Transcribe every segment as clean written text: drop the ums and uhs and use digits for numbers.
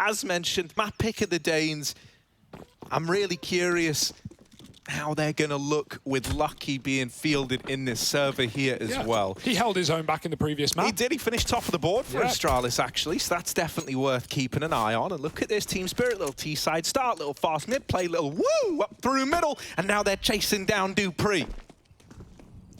as mentioned, map pick of the Danes. I'm really curious how they're going to look with Lucky being fielded in this server here as well. He held his own back in the previous map. He did. He finished top of the board for Astralis, actually, so that's definitely worth keeping an eye on. And look at this Team Spirit, little T-side start, little fast mid play, little woo up through middle, and now they're chasing down Dupree.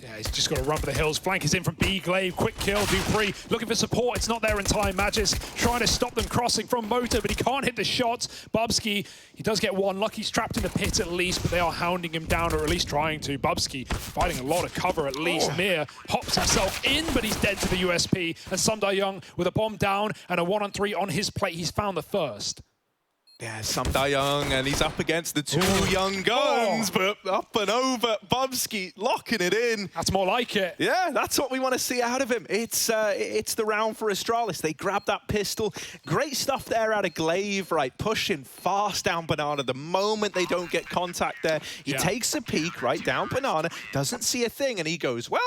Yeah, he's just got to run for the hills. Flank is in from B. Glaive, quick kill. Dupree looking for support. It's not there in time. Magis trying to stop them crossing from Motor, but he can't hit the shots. Bubsky, he does get one. Lucky's trapped in the pit at least, but they are hounding him down, or at least trying to. Bubsky fighting a lot of cover at least. Mir hops himself in, but he's dead to the USP. And Sumda Young with a bomb down and a 1-on-3 on his plate. He's found the first. Yeah, Sumda Young, and he's up against the two young guns, but up and over. Bubsky locking it in. That's more like it. Yeah, that's what we want to see out of him. It's the round for Astralis. They grab that pistol. Great stuff there out of Glaive, right? Pushing fast down Banana. The moment they don't get contact there, he takes a peek right down Banana, doesn't see a thing, and he goes, well,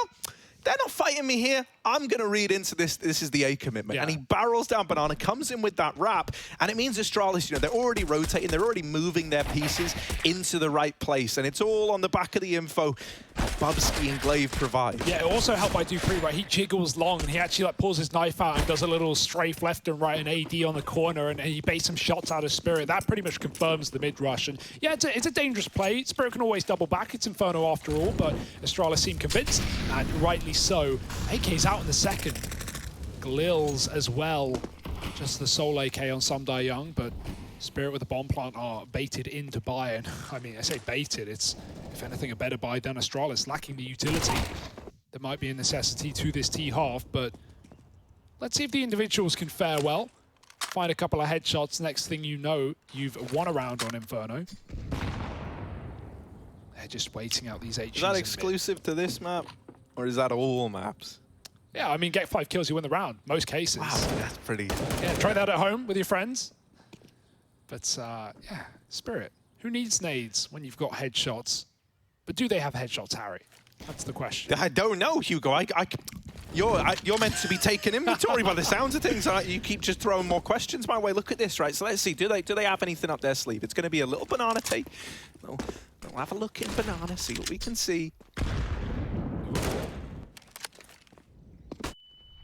they're not fighting me here. I'm going to read into this. This is the A commitment. And he barrels down Banana, comes in with that wrap, and it means Astralis, you know, they're already rotating, they're already moving their pieces into the right place, and it's all on the back of the info Bubsky and Glaive provide. Yeah, also helped by Dupree, right? He jiggles long, and he actually like pulls his knife out and does a little strafe left and right, and AD on the corner, and he baits some shots out of Spirit. That pretty much confirms the mid-rush. And yeah, it's a dangerous play. Spirit can always double back. It's Inferno after all, but Astralis seem convinced, and rightly so. AK's out in the second. Glils as well. Just the sole AK on Sumda Young, but Spirit with the bomb plant are baited into buy. And I mean, I say baited, it's, if anything, a better buy than Astralis, lacking the utility. There might be a necessity to this T-half, but let's see if the individuals can fare well. Find a couple of headshots. Next thing you know, you've won a round on Inferno. They're just waiting out these HEs. Is that exclusive to this map? Or is that all maps? Yeah, I mean, get 5 kills, you win the round, most cases. Wow, that's pretty... Yeah, try that at home with your friends. But, yeah, Spirit. Who needs nades when you've got headshots? But do they have headshots, Harry? That's the question. I don't know, Hugo. You're meant to be taking inventory by the sounds of things. You keep just throwing more questions my way. Look at this, right? So let's see. Do they have anything up their sleeve? It's going to be a little Banana take. We'll have a look in Banana, see what we can see.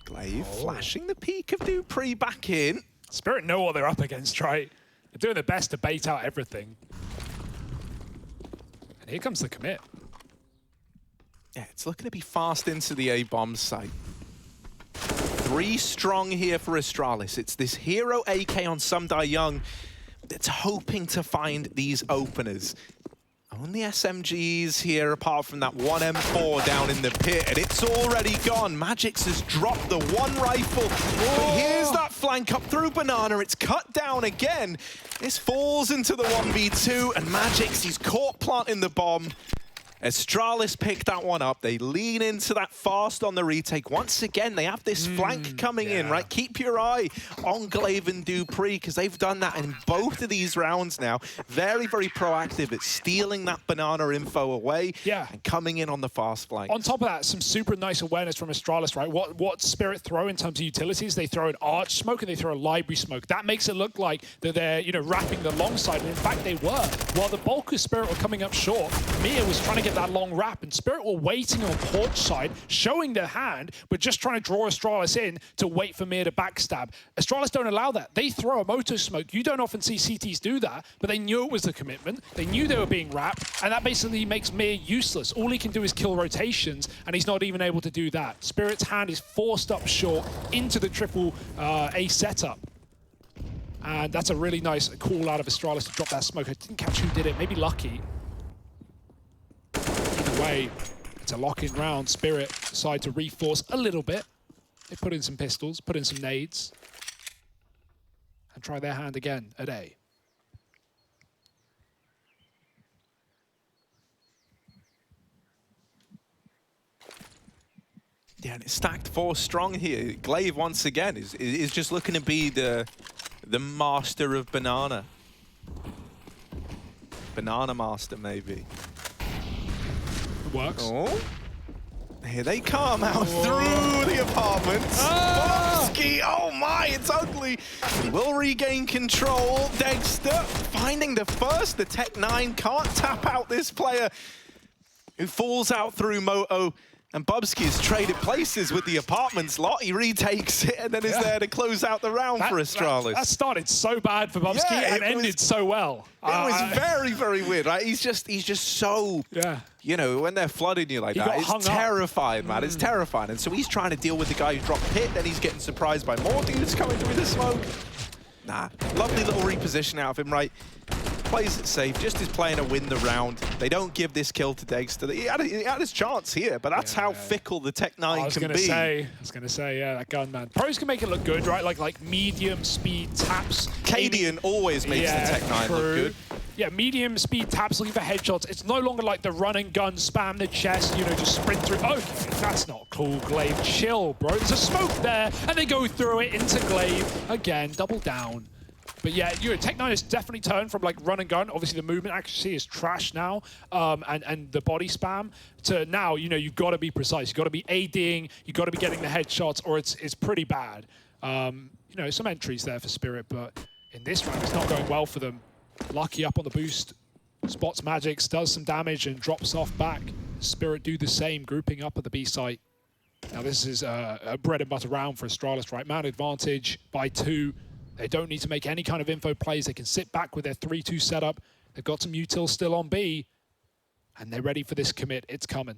Glaive flashing the peak of Dupree back in. Spirit know what they're up against, right? They're doing their best to bait out everything. And here comes the commit. Yeah, it's looking to be fast into the A-bomb site. 3 strong here for Astralis. It's this hero AK on Sumda Young that's hoping to find these openers. Only SMGs here, apart from that one M4 down in the pit, and it's already gone. Magix has dropped the one rifle, but here's that flank up through Banana. It's cut down again. This falls into the 1v2, and Magix, he's caught planting the bomb. Astralis picked that one up. They lean into that fast on the retake. Once again, they have this flank coming in, right? Keep your eye on Glaive and Dupree, because they've done that in both of these rounds now. Very, very proactive at stealing that Banana info away and coming in on the fast flank. On top of that, some super nice awareness from Astralis, right? What Spirit throw in terms of utilities? They throw an arch smoke and they throw a library smoke. That makes it look like that they're, you know, wrapping the long side. And in fact, they were. While the bulk of Spirit were coming up short, Mia was trying to get that long wrap, and Spirit were waiting on porch side, showing their hand, but just trying to draw Astralis in to wait for Mir to backstab. Astralis don't allow that. They throw a moto smoke. You don't often see CTs do that, but they knew it was the commitment. They knew they were being wrapped, and that basically makes Mir useless. All he can do is kill rotations, and he's not even able to do that. Spirit's hand is forced up short into the triple A setup. And that's a really nice call out of Astralis to drop that smoke. I didn't catch who did it. Maybe Lucky. Either way, it's a lock-in round. Spirit decide to reforce a little bit. They put in some pistols, put in some nades, and try their hand again at A. Yeah, and it's stacked 4 strong here. Glaive, once again, is just looking to be the master of Banana. Banana master, maybe. It works. Oh. Here they come out through the apartments. Bobski, oh my, it's ugly. He will regain control. Dexter finding the first. The Tech-9 can't tap out this player who falls out through Moto. And Bubski has traded places with the apartments lot. He retakes it and then is there to close out the round for Astralis. That started so bad for Bubski and ended so well. It was very, very weird, right? He's just so, you know, when they're flooding you like that, it's terrifying, man. It's terrifying. And so he's trying to deal with the guy who dropped pit, then he's getting surprised by more dudes coming through the smoke. Nah, lovely little reposition out of him, right? Plays it safe, just is playing to win the round. They don't give this kill to Dexter. He had his chance here, but that's how fickle the Tech-9 can be. I was gonna say, yeah, that gun, man. Pros can make it look good, right? Like medium speed taps. Cadian always makes the Tech-9 look good. Yeah, medium speed taps looking for headshots. It's no longer like the run and gun, spam the chest, you know, just sprint through. Oh, that's not cool, Glaive. Chill, bro. There's a smoke there, and they go through it into Glaive. Again, double down. But yeah, Tech-9 has definitely turned from like run and gun. Obviously, the movement accuracy is trash now, and the body spam to now. You know, you've got to be precise. You've got to be ADing. You've got to be getting the headshots, or it's pretty bad. You know, some entries there for Spirit, but in this round, it's not going well for them. Lucky up on the boost, spots Magics, does some damage, and drops off back. Spirit do the same, grouping up at the B site. Now this is a bread and butter round for Astralis, right? Man advantage by 2. They don't need to make any kind of info plays. They can sit back with their 3-2 setup. They've got some util still on B, and they're ready for this commit. It's coming.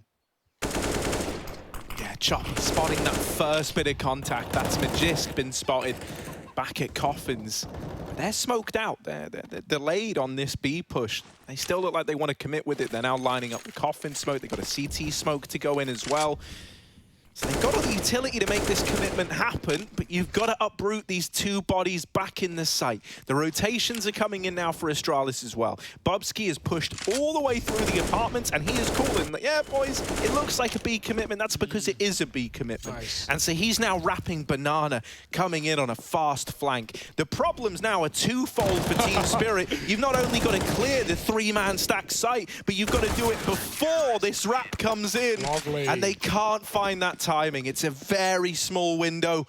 Yeah, Chop spotting that first bit of contact. That's Magisk been spotted back at Coffins. They're smoked out. They're delayed on this B push. They still look like they want to commit with it. They're now lining up the Coffin smoke. They've got a CT smoke to go in as well. So they've got all the utility to make this commitment happen, but you've got to uproot these 2 bodies back in the site. The rotations are coming in now for Astralis as well. Bubski is pushed all the way through the apartments, and he is calling that, yeah, boys, it looks like a B commitment. That's because it is a B commitment. Nice. And so he's now wrapping Banana, coming in on a fast flank. The problems now are twofold for Team Spirit. You've not only got to clear the 3-man stack site, but you've got to do it before this wrap comes in. Lovely. And they can't find that timing. It's a very small window,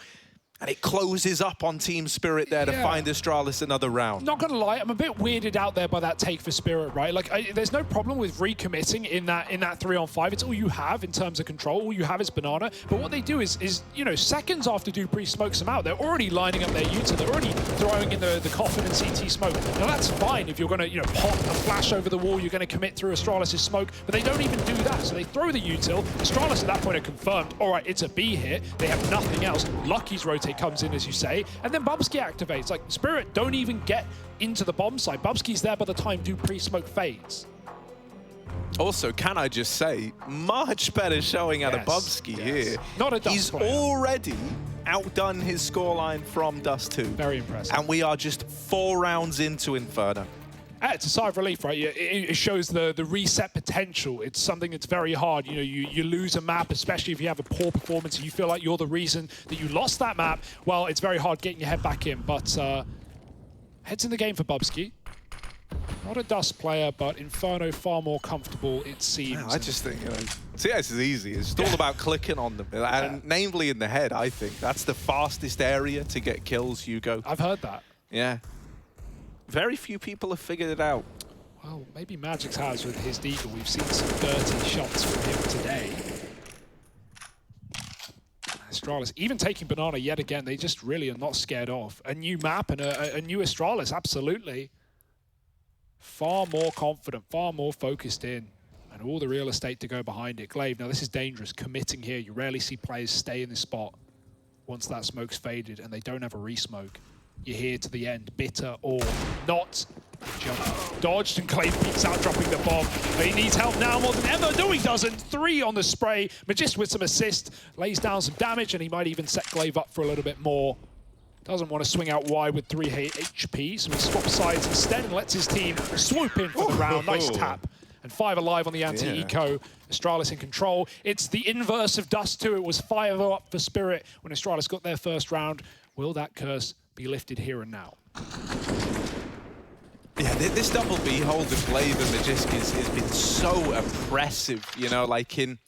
and it closes up on Team Spirit there to find Astralis another round. Not gonna lie, I'm a bit weirded out there by that take for Spirit, right? Like, there's no problem with recommitting in that 3-on-5. It's all you have in terms of control. All you have is Banana. But what they do is you know, seconds after Dupree smokes them out, they're already lining up their util. They're already throwing in the Coffin and CT smoke. Now that's fine if you're gonna, you know, pop a flash over the wall. You're gonna commit through Astralis' smoke, but they don't even do that. So they throw the util. Astralis at that point are confirmed. All right, it's a B hit. They have nothing else. Lucky's rotate comes in, as you say, and then Bubski activates. Like, Spirit don't even get into the bomb side. Bubski's there by the time Dupree smoke fades. Also, can I just say, much better showing out of Bubski here. Not a Dust He's player. already outdone his scoreline from Dust 2. Very impressive. And we are just 4 rounds into Inferno. It's a sigh of relief, right? It shows the reset potential. It's something that's very hard. You know, you lose a map, especially if you have a poor performance and you feel like you're the reason that you lost that map. Well, it's very hard getting your head back in. But heads in the game for Bubski. Not a Dust player, but Inferno far more comfortable, it seems. No, I just think, you know, CS is easy. It's just all about clicking on them. And namely in the head, I think. That's the fastest area to get kills, Hugo. I've heard that. Yeah. Very few people have figured it out. Well, maybe Magics has with his Deagle. We've seen some dirty shots from him today. Astralis, even taking Banana yet again, they just really are not scared off. A new map and a new Astralis, absolutely. Far more confident, far more focused in, and all the real estate to go behind it. Glaive, now this is dangerous, committing here. You rarely see players stay in this spot once that smoke's faded and they don't have a re-smoke. You're here to the end, bitter or not. Jump. Dodged, and Glaive peeks out, dropping the bomb. But he needs help now more than ever. No, he doesn't. 3 on the spray. Magist with some assist, lays down some damage, and he might even set Glaive up for a little bit more. Doesn't want to swing out wide with 3 HP, so he swaps sides instead and lets his team swoop in for the round. Nice tap. And 5 alive on the anti-eco. Astralis in control. It's the inverse of Dust 2. It was 5-0 up for Spirit when Astralis got their first round. Will that curse be lifted here and now? Yeah, this double B hold of Glaive and Magisk has been so oppressive, you know, like in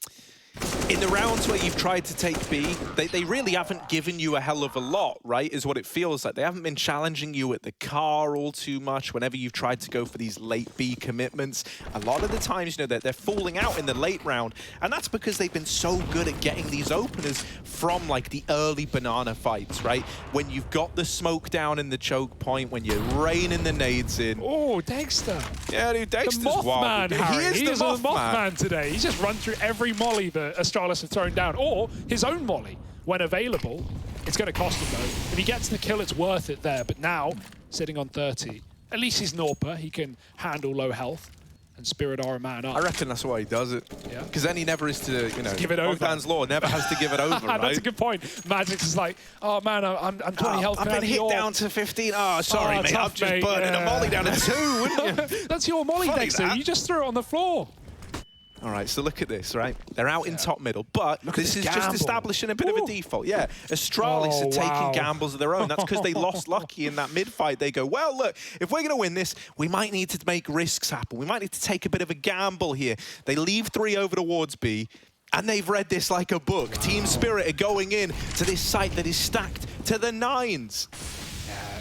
In the rounds where you've tried to take B, they really haven't given you a hell of a lot, right, is what it feels like. They haven't been challenging you at the car all too much whenever you've tried to go for these late B commitments. A lot of the times, you know, they're falling out in the late round, and that's because they've been so good at getting these openers from, like, the early banana fights, right? When you've got the smoke down in the choke point, when you're raining the nades in. Oh, Dexter. Yeah, dude, Dexter's wild. He is the Mothman today. He's just run through every molly that Astralis have thrown down, or his own molly when available. It's going to cost him though. If he gets the kill, it's worth it there. But now, sitting on 30, at least he's Norpa. He can handle low health, and Spirit are a man up. I reckon that's why he does it. Yeah. Because then he never is to, you know, give it over. Bogdan's law never has to give it over, right? That's a good point. Magix is like, oh man, I'm 20 health. I've been hit down to 15. Oh, sorry, mate. Tough, I'm just burning a molly down to 2, wouldn't you? That's your molly, Dexter. You just threw it on the floor. All right, so look at this, right? They're out in top middle, but this is just establishing a bit of a default. Yeah, Astralis are taking gambles of their own. That's because they lost Lucky in that mid-fight. They go, well, look, if we're going to win this, we might need to make risks happen. We might need to take a bit of a gamble here. They leave 3 over towards B, and they've read this like a book. Wow. Team Spirit are going in to this site that is stacked to the 9s.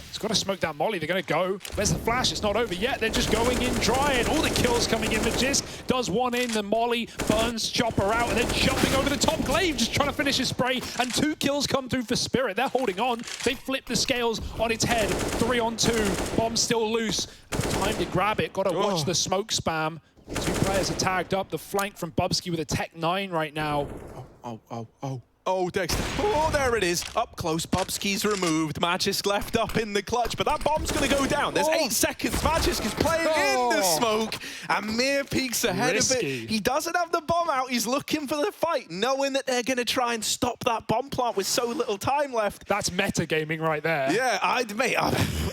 It's got to smoke down molly. They're going to go. Where's the flash? It's not over yet. They're just going in drying. All the kills coming in. Magisk does one in. The molly burns Chopper out and then jumping over the top. Glaive just trying to finish his spray. And 2 kills come through for Spirit. They're holding on. They flip the scales on its head. 3 on 2. Bomb still loose. Time to grab it. Got to watch the smoke spam. 2 players are tagged up. The flank from Bubsky with a Tech 9 right now. Oh, Dexter. Oh, there it is. Up close. Bubsky's removed. Magisk left up in the clutch, but that bomb's going to go down. There's 8 seconds. Magisk is playing in the smoke, and Mir peeks ahead of it. He doesn't have the bomb out. He's looking for the fight, knowing that they're going to try and stop that bomb plant with so little time left. That's metagaming right there. Yeah, mate,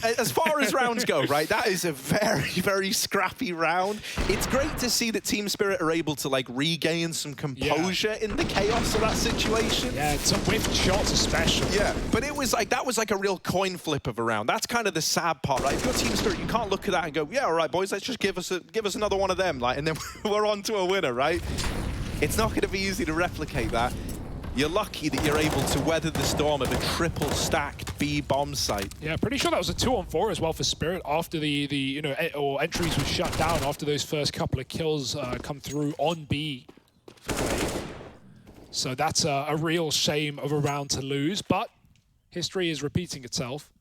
as far as rounds go, right, that is a very, very scrappy round. It's great to see that Team Spirit are able to, like, regain some composure in the chaos of that situation. Yeah, some whiffed shots especially. Yeah, but it was like, that was like a real coin flip of a round. That's kind of the sad part, right? If you're Team Spirit, you can't look at that and go, yeah, all right, boys, let's just give us another one of them, like, and then we're on to a winner, right? It's not going to be easy to replicate that. You're lucky that you're able to weather the storm of a triple stacked B bomb site. Yeah, pretty sure that was a 2-on-4 as well for Spirit after the you know, or entries were shut down after those first couple of kills come through on B. So that's a real shame of a round to lose, but history is repeating itself.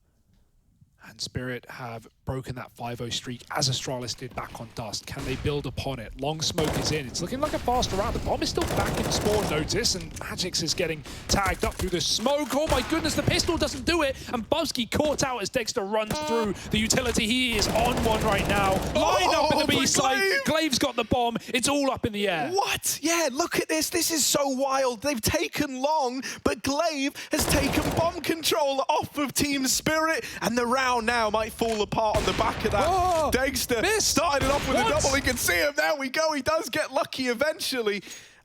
And Spirit have broken that 5-0 streak as Astralis did back on Dust. Can they build upon it? Long smoke is in. It's looking like a faster round. The bomb is still back in spawn notice, and Magix is getting tagged up through the smoke. Oh my goodness, the pistol doesn't do it. And Bubsky caught out as Dexter runs through the utility. He is on one right now. Lined up in the B side. Glaive's got the bomb. It's all up in the air. What? Yeah, look at this. This is so wild. They've taken long, but Glaive has taken bomb control off of Team Spirit, and the round now might fall apart on the back of that. Dexter started it off with a double. We can see him. There we go. He does get lucky eventually.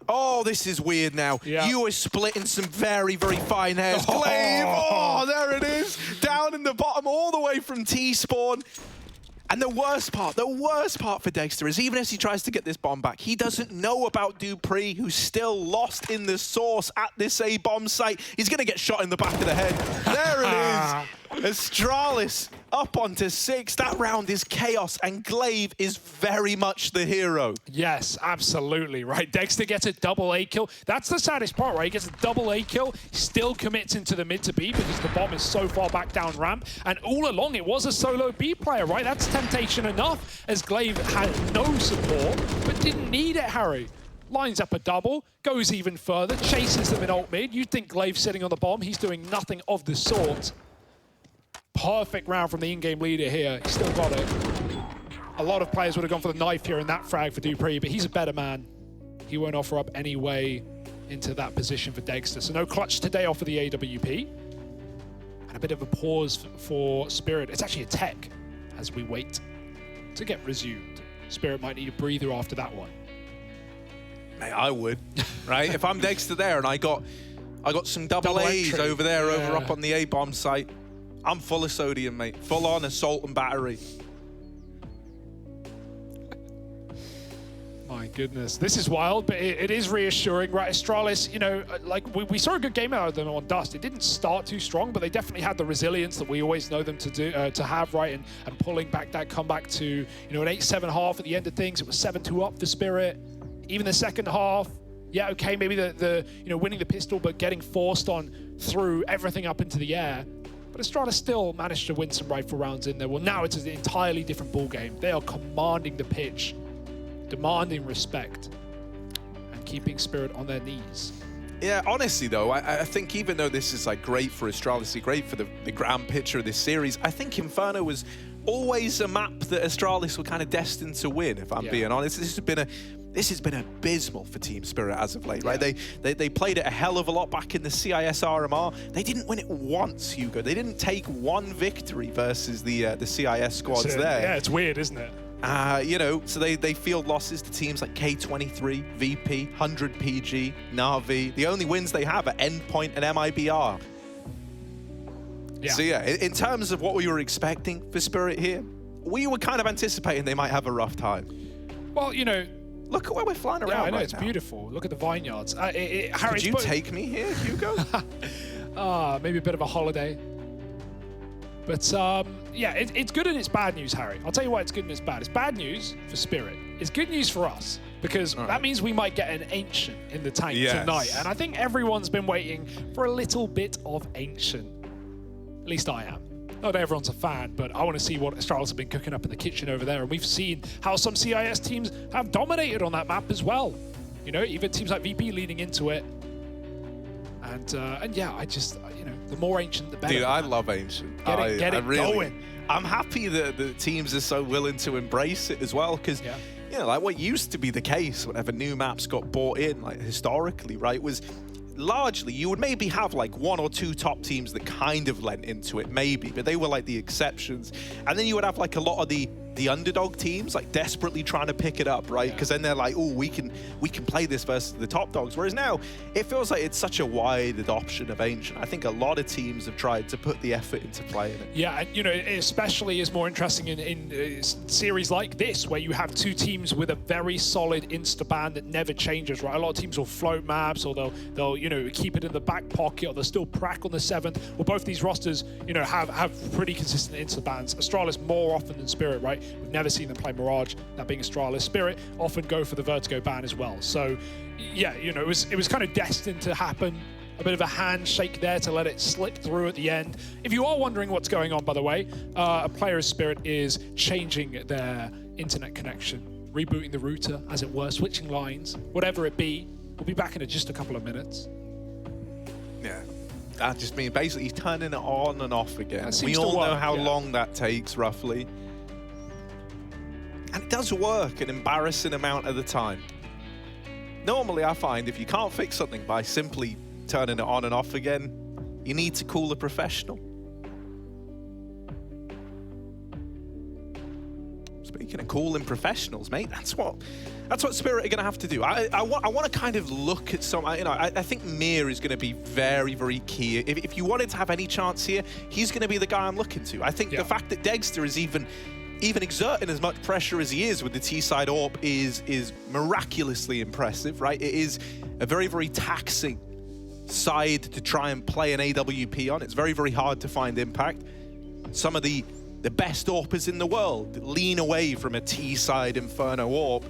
Oh, this is weird now. Yeah. You are splitting some very, very fine hairs. Glaive. Oh, there it is. Down in the bottom all the way from T-spawn. And the worst part for Dexter is even as he tries to get this bomb back, he doesn't know about Dupree, who's still lost in the source at this A-bomb site. He's going to get shot in the back of the head. There it is. Astralis up onto 6. That round is chaos, and Glaive is very much the hero. Yes, absolutely, right. Dexter gets a double A kill. That's the saddest part, right? He gets a double A kill, still commits into the mid to B because the bomb is so far back down ramp. And all along, it was a solo B player, right? That's temptation enough, as Glaive had no support, but didn't need it, Harry. Lines up a double, goes even further, chases them in alt mid. You'd think Glaive's sitting on the bomb. He's doing nothing of the sort. Perfect round from the in-game leader here. He still got it. A lot of players would have gone for the knife here in that frag for Dupree, but he's a better man. He won't offer up any way into that position for Dexter. So no clutch today off of the AWP. And a bit of a pause for Spirit. It's actually a tech as we wait to get resumed. Spirit might need a breather after that one. Mate, I would, right? If I'm Dexter there and I got some double A's entry over there, over up on the A-bomb site, I'm full of sodium, mate. Full on assault and battery. My goodness, this is wild, but it is reassuring, right? Astralis, you know, like we saw a good game out of them on Dust. It didn't start too strong, but they definitely had the resilience that we always know them to do, to have, right? And pulling back that comeback to, you know, an 8-7 half at the end of things. It was 7-2 up for Spirit. Even the second half, yeah, okay, maybe the you know, winning the pistol, but getting forced on through everything up into the air. But Astralis still managed to win some rifle rounds in there. Well, now it's an entirely different ball game. They are commanding the pitch, demanding respect, and keeping Spirit on their knees. Yeah, honestly though, I think even though this is like great for Astralis, great for the grand picture of this series, I think Inferno was always a map that Astralis were kind of destined to win, if I'm being honest. This has been abysmal for Team Spirit as of late, right? They played it a hell of a lot back in the CIS RMR. They didn't win it once, Hugo. They didn't take one victory versus the CIS squads there. Yeah, it's weird, isn't it? You know, so they field losses to teams like K23, VP, 100 PG, Na'Vi. The only wins they have are Endpoint and MIBR. Yeah. So yeah, in terms of what we were expecting for Spirit here, we were kind of anticipating they might have a rough time. Well, you know, look at where we're flying around. Yeah, I know, right it's now. Beautiful. Look at the vineyards. Harry, could you take me here, Hugo? Maybe a bit of a holiday. But yeah, it's good and it's bad news, Harry. I'll tell you why it's good and it's bad. It's bad news for Spirit. It's good news for us, because that means we might get an Ancient in the tank tonight. And I think everyone's been waiting for a little bit of Ancient. At least I am. Not everyone's a fan, but I want to see what Astralis have been cooking up in the kitchen over there. And we've seen how some CIS teams have dominated on that map as well. You know, even teams like VP leading into it. And yeah, I just, you know, the more Ancient, the better. Dude, I love Ancient. Get it really going. I'm happy that the teams are so willing to embrace it as well, because, you know, like what used to be the case whenever new maps got bought in, like historically, right, was largely you would maybe have like one or two top teams that kind of lent into it, maybe, but they were like the exceptions. And then you would have like a lot of the underdog teams like desperately trying to pick it up, right? Because then they're like, oh, we can play this versus the top dogs. Whereas now it feels like it's such a wide adoption of Ancient. I think a lot of teams have tried to put the effort into playing it. Yeah, and you know, it especially is more interesting in series like this, where you have two teams with a very solid insta-ban that never changes, right? A lot of teams will float maps, or they'll you know, keep it in the back pocket, or they'll still prac on the 7th. Well, both these rosters, you know, have pretty consistent insta-bans. Astralis more often than Spirit, right? We've never seen them play Mirage, that being Astralis. Spirit often go for the Vertigo ban as well. So, yeah, you know, it was kind of destined to happen. A bit of a handshake there to let it slip through at the end. If you are wondering what's going on, by the way, a player as Spirit is changing their internet connection, rebooting the router, as it were, switching lines, whatever it be. We'll be back in just a couple of minutes. Yeah. That just means basically he's turning it on and off again. We all know how long that takes, roughly. And it does work an embarrassing amount of the time. Normally, I find if you can't fix something by simply turning it on and off again, you need to call a professional. Speaking of calling professionals, mate, that's what Spirit are going to have to do. I want to kind of look at some, you know, I think Mir is going to be very, very key. If you wanted to have any chance here, he's going to be the guy I'm looking to. I think the fact that Dexter is even exerting as much pressure as he is with the T-side AWP is miraculously impressive, right? It is a very, very taxing side to try and play an AWP on. It's very, very hard to find impact. Some of the best AWPers in the world lean away from a T-side Inferno AWP.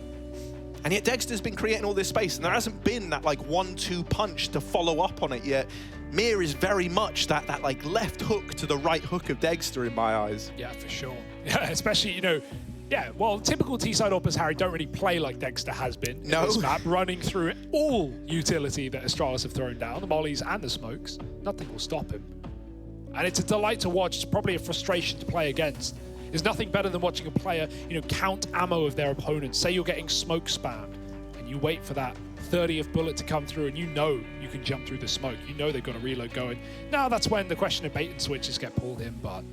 And yet Dexter's been creating all this space, and there hasn't been that like 1-2 punch to follow up on it yet. Mir is very much that like left hook to the right hook of Dexter in my eyes. Yeah, for sure. Yeah, especially, you know, yeah, well, typical T-side AWPers, Harry, don't really play like Dexter has been in this map, running through all utility that Astralis have thrown down, the mollies and the smokes. Nothing will stop him. And it's a delight to watch. It's probably a frustration to play against. There's nothing better than watching a player, you know, count ammo of their opponents. Say you're getting smoke spammed, and you wait for that 30th bullet to come through, and you know you can jump through the smoke. You know they've got a reload going. Now that's when the question of bait and switches get pulled in, but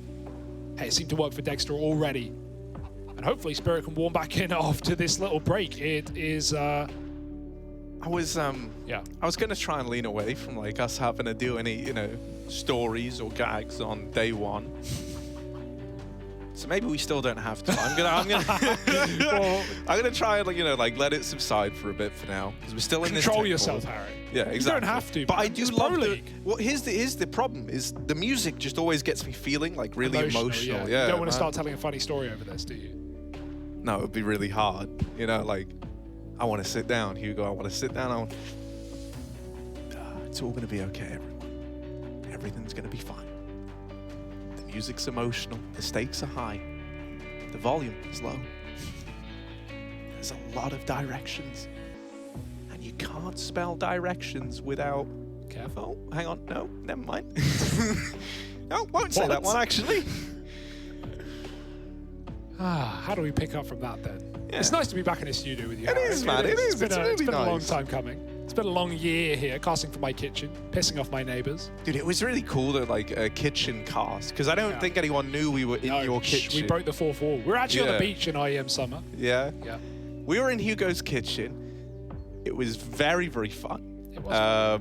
hey, it seemed to work for Dexter already. And hopefully Spirit can warm back in after this little break. It is I was going to try and lean away from like us having to do any, you know, stories or gags on day one. So maybe we still don't have to. I'm gonna try and like let it subside for a bit for now because we're still in this. Control yourself, Harry. Yeah, exactly. You don't have to. But I do it's love Pro the. League. Well, here's the problem is the music just always gets me feeling like really emotional. Yeah, you don't want to start telling a funny story over this, do you? No, it would be really hard. You know, like I want to sit down, Hugo. I want to sit down. It's all gonna be okay, everyone. Everything's gonna be fine. The music's emotional. The stakes are high. The volume is low. There's a lot of directions. And you can't spell directions without... Careful. Oh, hang on. No, never mind. No, won't say that one, actually. How do we pick up from that, then? Yeah. It's nice to be back in the studio with you, It is, man. It is. It's really It's been nice. a long time coming. It's been a long year here, casting from my kitchen, pissing off my neighbours. Dude, it was really cool to like a kitchen cast because I don't think anyone knew we were in your kitchen. We broke the fourth wall. We were actually on the beach in IEM summer. Yeah. Yeah. We were in Hugo's kitchen. It was very, very fun. It was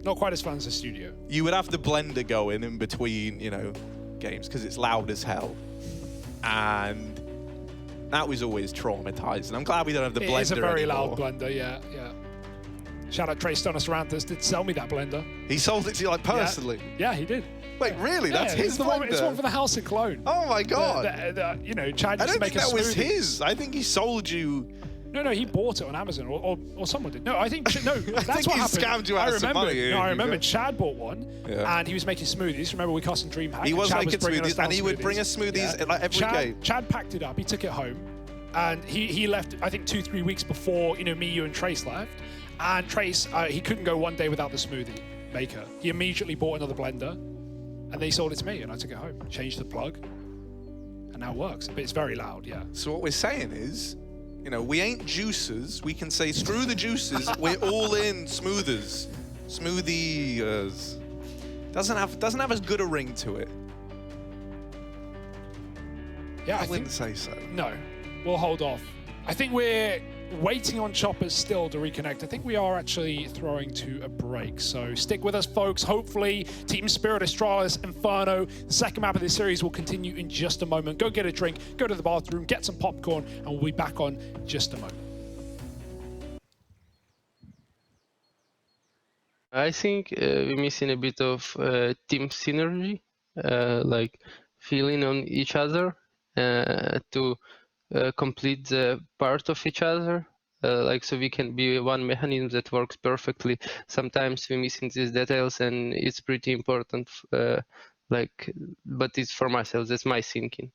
not quite as fun as the studio. You would have the blender going in between, games because it's loud as hell. And that was always traumatizing. I'm glad we don't have the blender anymore. It is a very loud blender, yeah. Shout out Trace Donasaranthus did sell me that blender. He sold it to you like personally? Yeah, he did. Wait, really? That's his blender? It's one for the house in Cologne. Oh my God. Chad I used to don't make think that was smoothie. his. I think he sold you... No, he bought it on Amazon or someone did. No, I think, that's think what he happened. scammed you out of some money. No, I remember Chad bought one and he was making smoothies. Remember we cast in DreamHack? He was Chad making bringing smoothies and he would bring us smoothies like every game. Chad packed it up, he took it home and he left, I think 2-3 weeks before, me, you and Trace left. And Trace, he couldn't go one day without the smoothie maker. He immediately bought another blender and they sold it to me and I took it home, changed the plug and now it works. But it's very loud, yeah. So what we're saying is, we ain't juicers. We can say, screw the juices. We're all in smoothers. Smoothies. Doesn't have as good a ring to it. Yeah, I wouldn't say so. No, we'll hold off. I think we're waiting on choppers still to reconnect. I think we are actually throwing to a break. So stick with us, folks. Hopefully, Team Spirit, Astralis, Inferno. The second map of this series will continue in just a moment. Go get a drink, go to the bathroom, get some popcorn, and we'll be back on in just a moment. I think we're missing a bit of team synergy, like feeling on each other to complete the part of each other, so we can be one mechanism that works perfectly. Sometimes we're missing these details and it's pretty important, but it's for myself, that's my thinking.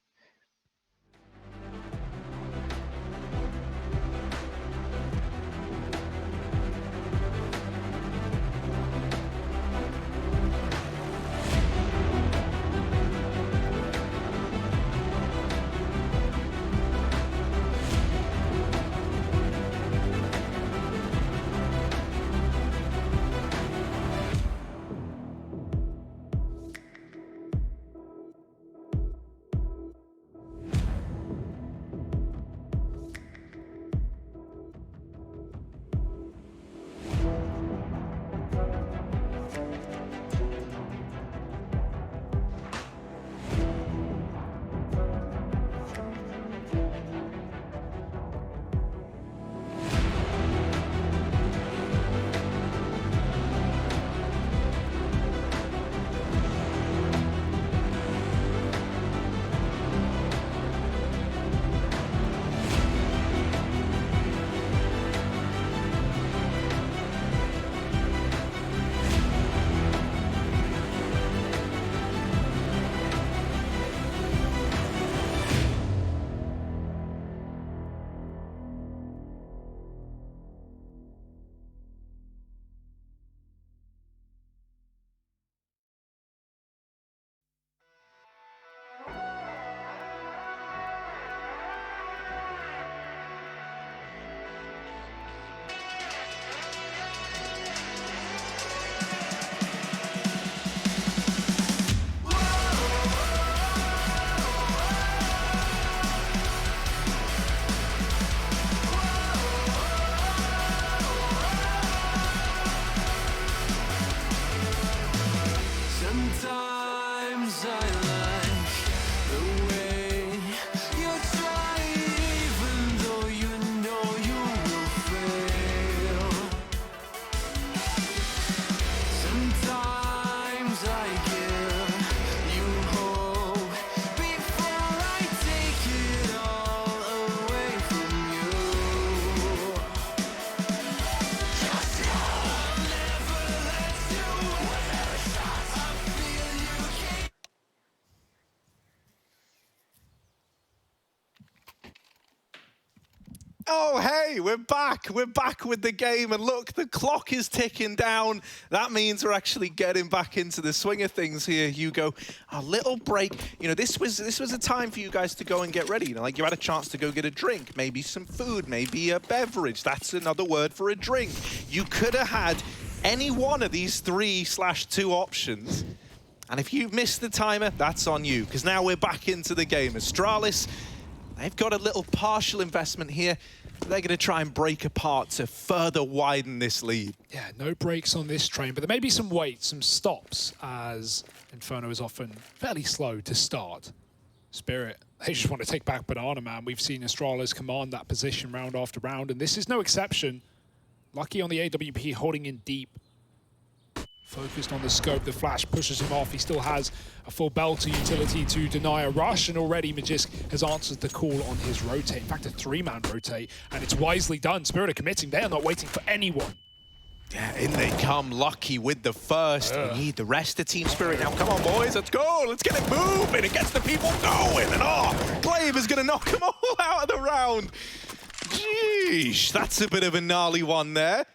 Oh, hey, we're back. We're back with the game. And look, the clock is ticking down. That means we're actually getting back into the swing of things here, Hugo. A little break. You know, this was a time for you guys to go and get ready. You know, like you had a chance to go get a drink, maybe some food, maybe a beverage. That's another word for a drink. You could have had any one of these 3/2 options. And if you missed the timer, that's on you, because now we're back into the game. Astralis, they've got a little partial investment here. They're going to try and break apart to further widen this lead. Yeah, no breaks on this train, but there may be some waits, some stops, as Inferno is often fairly slow to start. Spirit, they just want to take back Banana Man. We've seen Astralis command that position round after round, and this is no exception. Lucky on the AWP, holding in deep. Focused on the scope, the flash pushes him off. He still has a full belter utility to deny a rush, and already Magisk has answered the call on his rotate. In fact, a 3-man rotate, and it's wisely done. Spirit are committing. They are not waiting for anyone. Yeah, in they come, Lucky with the first. We need the rest of Team Spirit now. Come on, boys, let's go. Let's get it moving. It gets the people going. And Glaive is going to knock them all out of the round. Jeesh, that's a bit of a gnarly one there.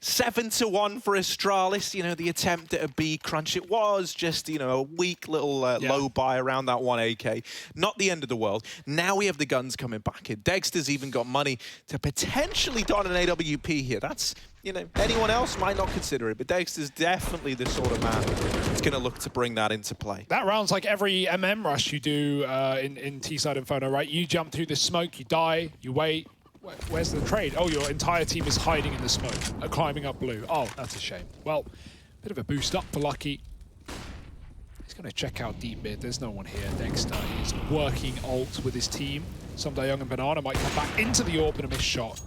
7-1 for Astralis. You know, the attempt at a B crunch, it was just, you know, a weak little low buy around that 1 AK. Not the end of the world. Now we have the guns coming back in. Dexter's even got money to potentially don an AWP here. That's, you know, anyone else might not consider it, but Dexter's definitely the sort of man that's going to look to bring that into play. That round's like every MM rush you do in T-side Inferno, right? You jump through the smoke, you die, you wait. Where's the trade? Oh, your entire team is hiding in the smoke, climbing up blue. Oh, that's a shame. Well, bit of a boost up for Lucky. He's going to check out deep mid. There's no one here. Dexter is working ult with his team. Young and Banana might come back into the orb and a missed shot.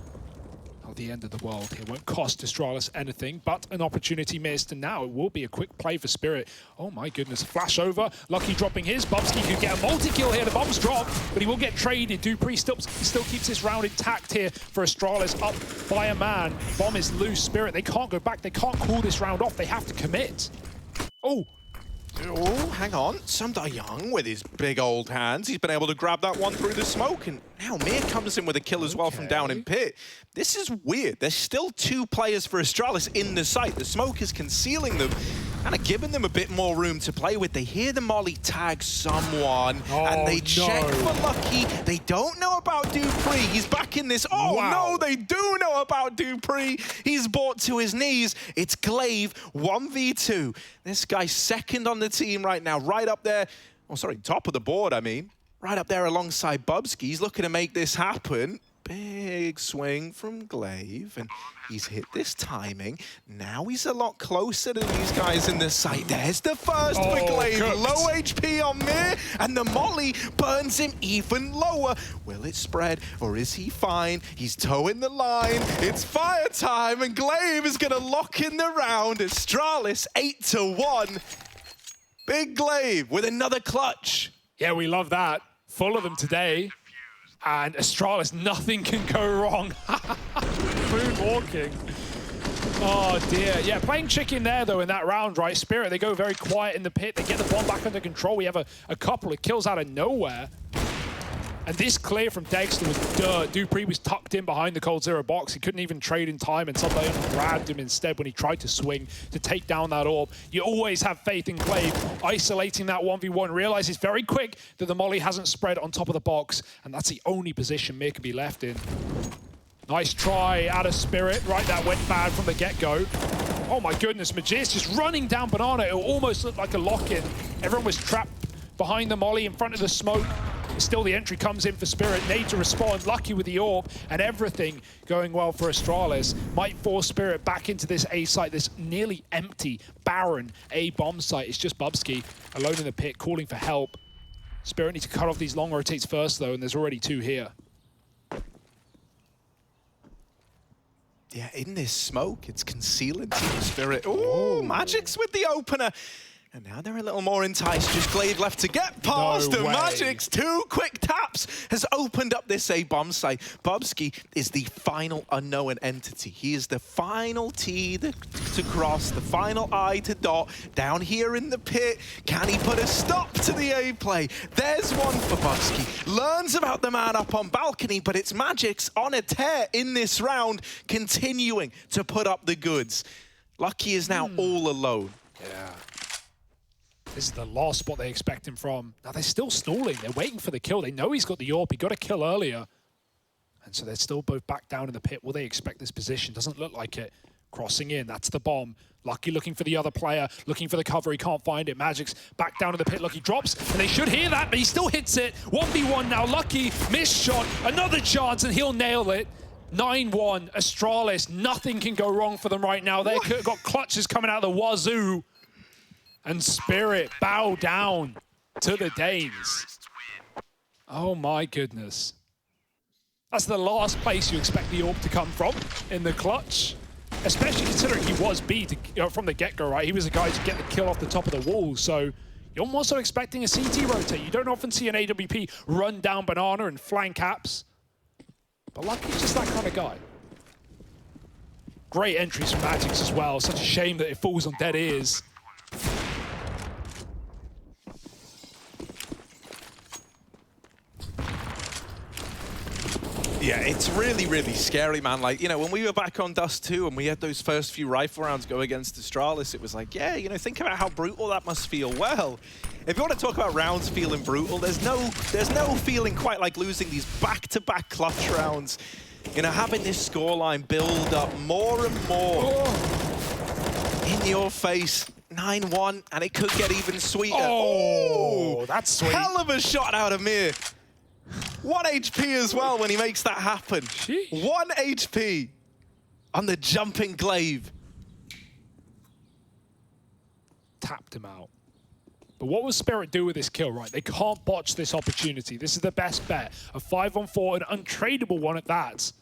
Not the end of the world here. Won't cost Astralis anything, but an opportunity missed, and now it will be a quick play for Spirit. Oh my goodness, flash over. Lucky dropping his. Bubsky could get a multi-kill here. The bomb's dropped, but he will get traded. Dupree still keeps this round intact here for Astralis, up by a man. Bomb is loose. Spirit, they can't go back. They can't call this round off. They have to commit. Oh, hang on. Young with his big old hands. He's been able to grab that one through the smoke, and now Mir comes in with a kill as well from down in pit. This is weird. There's still 2 players for Astralis in the site. The smoke is concealing them, kind of giving them a bit more room to play with. They hear the molly tag someone, and they check for Lucky. They don't know about Dupree. He's back in this. No, they do know about Dupree. He's brought to his knees. It's Glaive, 1v2. This guy's second on the team right now, right up there. Oh, sorry, top of the board, I mean. Right up there alongside Bubsky. He's looking to make this happen. Big swing from Glaive, and he's hit this timing. Now he's a lot closer to these guys in the site. There's the first for Glaive. Cooked. Low HP on Mir, and the molly burns him even lower. Will it spread, or is he fine? He's towing the line. It's fire time, and Glaive is going to lock in the round. Astralis 8-1. Big Glaive with another clutch. yeah, we love that. Full of them today. And Astralis, nothing can go wrong. Moonwalking. Oh dear. Yeah, playing chicken there though in that round, right? Spirit, they go very quiet in the pit. They get the bomb back under control. We have a couple of kills out of nowhere. And this clear from Dexter was dirt. Dupree was tucked in behind the Cold Zero box. He couldn't even trade in time, and somebody grabbed him instead when he tried to swing to take down that orb. You always have faith in Glaive isolating that 1v1. Realizes very quick that the molly hasn't spread on top of the box, and that's the only position Mir can be left in. Nice try out of Spirit. Right, that went bad from the get-go. Oh my goodness, Magisk just running down Banana. It almost looked like a lock-in. Everyone was trapped behind the molly in front of the smoke. Still, the entry comes in for Spirit. Need to respond. Lucky with the orb, and everything going well for Astralis. Might force Spirit back into this A site, this nearly empty, barren A bomb site. It's just Bubsky alone in the pit, calling for help. Spirit needs to cut off these long rotates first, though, and there's already 2 here. Yeah, in this smoke, it's concealing Team Spirit. Oh, Magic's with the opener. And now they're a little more enticed. Just Glaive left to get past. No And way. Magic's 2 quick taps has opened up this A-bomb site. Bubsky is the final unknown entity. He is the final T to cross, the final I to dot. Down here in the pit, can he put a stop to the A play? There's one for Bubsky. Learns about the man up on balcony, but it's Magic's on a tear in this round, continuing to put up the goods. Lucky is now all alone. Yeah. This is the last spot they expect him from. Now, they're still stalling. They're waiting for the kill. They know he's got the AWP. He got a kill earlier. And so they're still both back down in the pit. Will they expect this position? Doesn't look like it. Crossing in. That's the bomb. Lucky looking for the other player. Looking for the cover. He can't find it. Magic's back down in the pit. Lucky drops. And they should hear that, but he still hits it. 1v1 now. Lucky. Missed shot. Another chance, and he'll nail it. 9-1. Astralis. Nothing can go wrong for them right now. They've got clutches coming out of the wazoo. And Spirit bow down to the Danes. Oh my goodness. That's the last place you expect the AWP to come from in the clutch. Especially considering he was B from the get-go, right? He was a guy to get the kill off the top of the wall. So you're also expecting a CT rotate. You don't often see an AWP run down banana and flank caps. But Lucky's just that kind of guy. Great entries from Magic's as well. Such a shame that it falls on dead ears. Yeah, it's really, really scary, man. Like, you know, when we were back on Dust 2 and we had those first few rifle rounds go against Astralis, it was like, yeah, you know, think about how brutal that must feel. Well, if you want to talk about rounds feeling brutal, there's no feeling quite like losing these back-to-back clutch rounds. You know, having this scoreline build up more and more in your face. 9-1, and it could get even sweeter. Oh, that's sweet. Hell of a shot out of Mir. 1 HP as well when he makes that happen. Sheesh. 1 HP on the jumping Glaive. Tapped him out. But what will Spirit do with this kill, right? They can't botch this opportunity. This is the best bet. A 5-on-4, an untradeable one at that.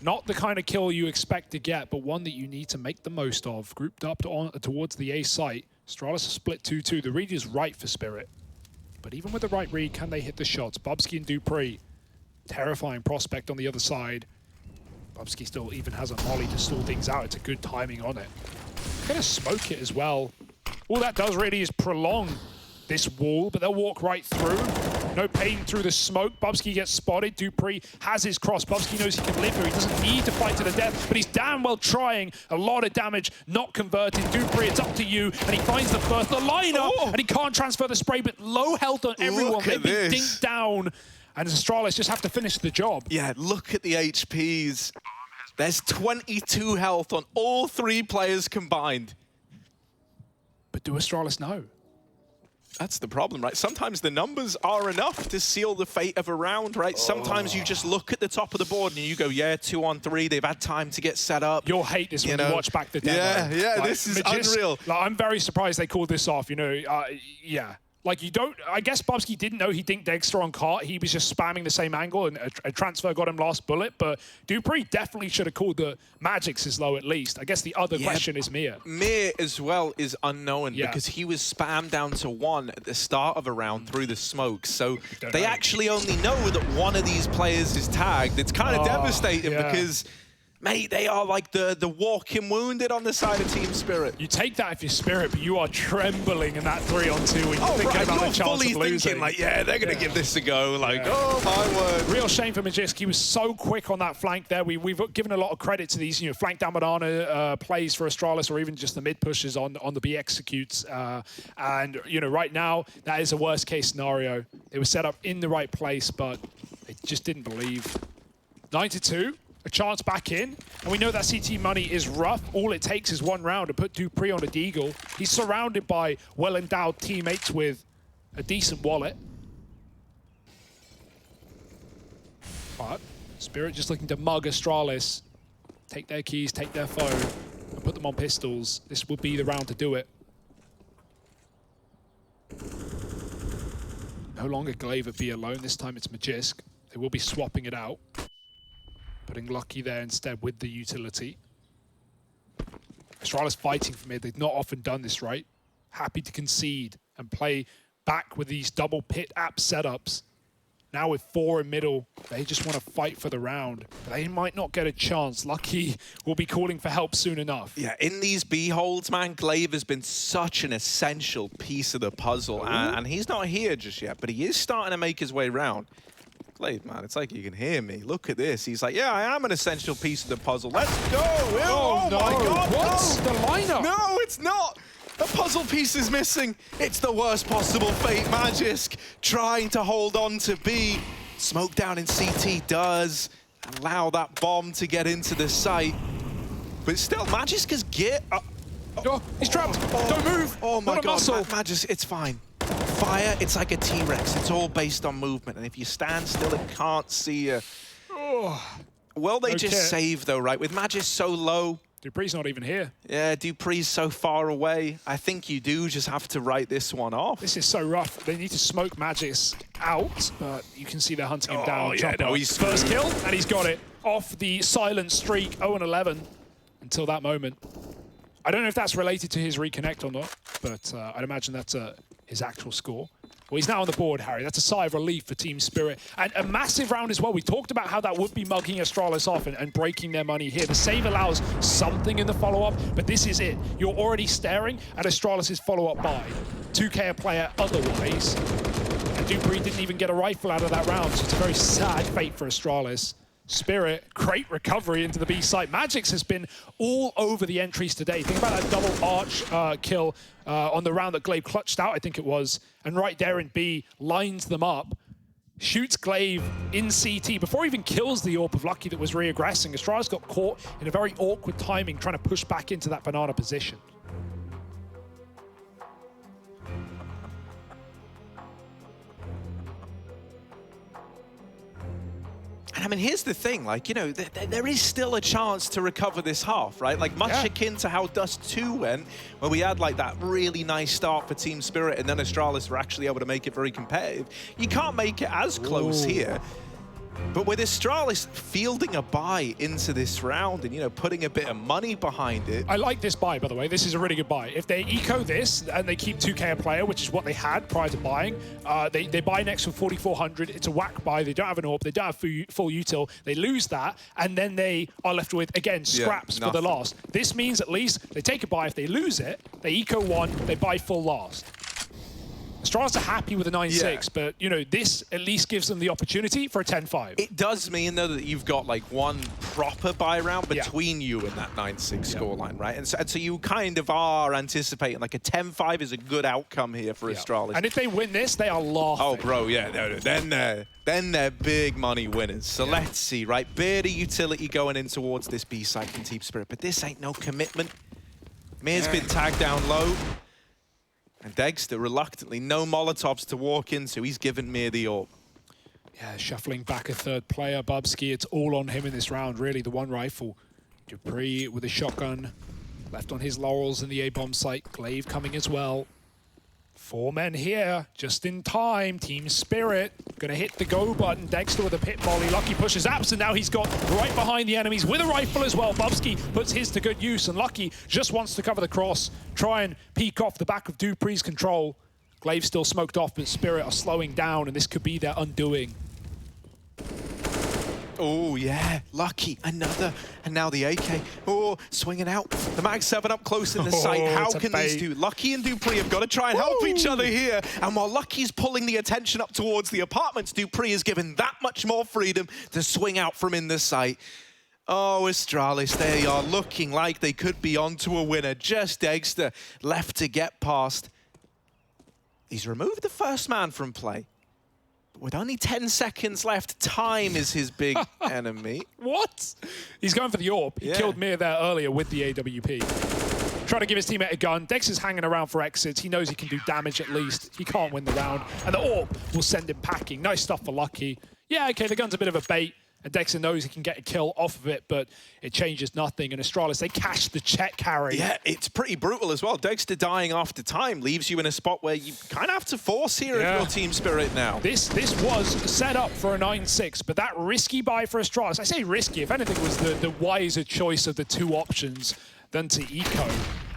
Not the kind of kill you expect to get, but one that you need to make the most of. Grouped up towards the A site. Astralis split 2-2. The read is right for Spirit. But even with the right read, can they hit the shots? Bubsky and Dupree. Terrifying prospect on the other side. Bubsky still even has a molly to stall things out. It's a good timing on it. Gonna smoke it as well. All that does really is prolong this wall, but they'll walk right through. No pain through the smoke. Bubsky gets spotted. Dupree has his cross. Bubsky knows he can live here. He doesn't need to fight to the death, but he's damn well trying. A lot of damage, not converted. Dupree, it's up to you. And he finds the first, the lineup, and he can't transfer the spray, but low health on everyone. They've been dinked down, and Astralis just have to finish the job. Yeah, look at the HPs. There's 22 health on all 3 players combined. But do Astralis know? That's the problem, right? Sometimes the numbers are enough to seal the fate of a round, right? Sometimes you just look at the top of the board and you go, yeah, 2 on 3. They've had time to get set up. You'll hate this when you watch back the demo. Yeah, like, this is unreal. Like, I'm very surprised they called this off, you know. Yeah. Like, you don't... I guess Bubsky didn't know he dinked Dexter on cart. He was just spamming the same angle, and a transfer got him last bullet. But Dupree definitely should have called the Magic's as low at least. I guess the other question is Mir. Mir as well is unknown because he was spammed down to 1 at the start of a round through the smoke. So they actually only know that one of these players is tagged. It's kind of devastating because... Mate, they are like the walking wounded on the side of Team Spirit. You take that if you're Spirit, but you are trembling in that 3-on-2 when you're thinking about the chance fully of losing. thinking, like, yeah, they're going to give this a go. Like, oh, my word. Real shame for Magisk. He was so quick on that flank there. We've given a lot of credit to these, you know, flank down banana plays for Astralis, or even just the mid pushes on the B executes. And, you know, right now, that is a worst case scenario. They were set up in the right place, but they just didn't believe. 9-2. A chance back in, and we know that CT money is rough. All it takes is 1 round to put Dupree on a deagle. He's surrounded by well-endowed teammates with a decent wallet. But Spirit just looking to mug Astralis, take their keys, take their phone, and put them on pistols. This would be the round to do it. No longer Glaive at B alone. This time it's Magisk. They will be swapping it out. Putting Lucky there instead with the utility. Astralis fighting for mid. They've not often done this, right? happy to concede and play back with these double pit app setups. Now with 4 in middle, they just want to fight for the round. They might not get a chance. Lucky will be calling for help soon enough. Yeah, in these B holds, man, Glaive has been such an essential piece of the puzzle. And he's not here just yet, but he is starting to make his way round. Glaive, man, it's like you can hear me. Look at this. He's like, yeah, I am an essential piece of the puzzle. Let's go. Oh no. My God. What's the lineup? No, it's not. A puzzle piece is missing. It's the worst possible fate. Magisk trying to hold on to B. Smoke down in CT does allow that bomb to get into the site. But still, Magisk has gear. Oh, he's trapped. Don't move. Oh my Not a God, muscle. Magisk, it's fine. Fire, it's like a T-Rex. It's all based on movement. And if you stand still, it can't see you. Oh. Will they Okay. just save though, right? With Magisk so low. Dupree's not even here. Yeah, Dupree's so far away. I think you do just have to write this one off. This is so rough. They need to smoke Magisk out, but you can see they're hunting him down. Yeah, no, he's first kill, and he's got it off the silent streak, 0-11 until that moment. I don't know if that's related to his reconnect or not, but I'd imagine that's his actual score. Well, he's now on the board, Harry. That's a sigh of relief for Team Spirit. And a massive round as well. We talked about how that would be mugging Astralis off and breaking their money here. The save allows something in the follow-up, but this is it. You're already staring at Astralis' follow-up buy. 2K a player otherwise. And Dupree didn't even get a rifle out of that round, so it's a very sad fate for Astralis. Spirit, great recovery into the B site. Magix has been all over the entries today. Think about that double arch kill on the round that Glaive clutched out, I think it was. And right there in B, lines them up, shoots Glaive in CT before he even kills the AWP of Lucky that was reaggressing. Astralis got caught in a very awkward timing trying to push back into that banana position. And I mean, here's the thing, like, you know, there is still a chance to recover this half, right? Like, much akin to how Dust 2 went, where we had, like, that really nice start for Team Spirit, and then Astralis were actually able to make it very competitive. You can't make it as close here. But with Astralis fielding a buy into this round and, you know, putting a bit of money behind it. I like this buy, by the way. This is a really good buy. If they eco this and they keep 2K a player, which is what they had prior to buying, they buy next for 4,400. It's a whack buy. They don't have an AWP. They don't have full util. They lose that, and then they are left with, again, scraps for the last. This means at least they take a buy. If they lose it, they eco one, they buy full last. Astralis are happy with a 9-6, but, you know, this at least gives them the opportunity for a 10-5. It does mean, though, that you've got, like, one proper buy round between you and that 9-6 scoreline, right? And so you kind of are anticipating, like, a 10-5 is a good outcome here for Astralis. And if they win this, they are laughing. Oh, bro, yeah. Then they're big money winners. So let's see, right? Bit of utility going in towards this B side from Team Spirit, but this ain't no commitment. Mir's been tagged down low. And Dexter, reluctantly, no Molotovs to walk into. He's given Mir the AWP. Yeah, shuffling back a third player, Bubsky. It's all on him in this round, really. The one rifle. Dupree with a shotgun. Left on his laurels in the A-bomb site. Glaive coming as well. 4 men here, just in time. Team Spirit gonna hit the go button. Dexter with a pit volley. Lucky pushes apps, and now he's got right behind the enemies with a rifle as well. Bubsky puts his to good use, and Lucky just wants to cover the cross, try and peek off the back of Dupree's control. Glaive still smoked off, but Spirit are slowing down, and this could be their undoing. Oh, yeah. Lucky. Another. And now the AK. Oh, swinging out. The Mag 7 up close in the site. How can these two? Lucky and Dupree have got to try and help each other here. And while Lucky's pulling the attention up towards the apartments, Dupree is given that much more freedom to swing out from in the site. Oh, Astralis, they are looking like they could be onto a winner. Just Dexter left to get past. He's removed the first man from play. With only 10 seconds left, time is his big enemy. What? He's going for the AWP. He killed Mir there earlier with the AWP. Trying to give his teammate a gun. Dex is hanging around for exits. He knows he can do damage at least. He can't win the round. And the AWP will send him packing. Nice stuff for Lucky. Yeah, okay, the gun's a bit of a bait. And Dexter knows he can get a kill off of it, but it changes nothing. And Astralis, they cash the check carry. Yeah, it's pretty brutal as well. Dexter dying after time leaves you in a spot where you kind of have to force here if you're Team Spirit now. This was set up for a 9-6, but that risky buy for Astralis, I say risky, if anything, was the wiser choice of the two options than to eco.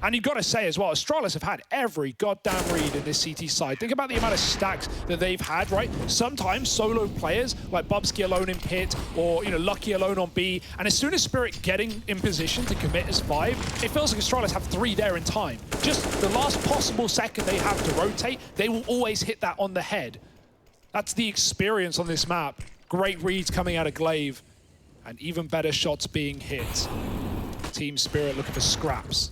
And you've got to say as well, Astralis have had every goddamn read in this CT side. Think about the amount of stacks that they've had, right? Sometimes solo players, like Bubsky alone in pit, or Lucky alone on B, and as soon as Spirit getting in position to commit as 5, it feels like Astralis have 3 there in time. Just the last possible second they have to rotate, they will always hit that on the head. That's the experience on this map. Great reads coming out of Glaive, and even better shots being hit. Team Spirit looking for scraps.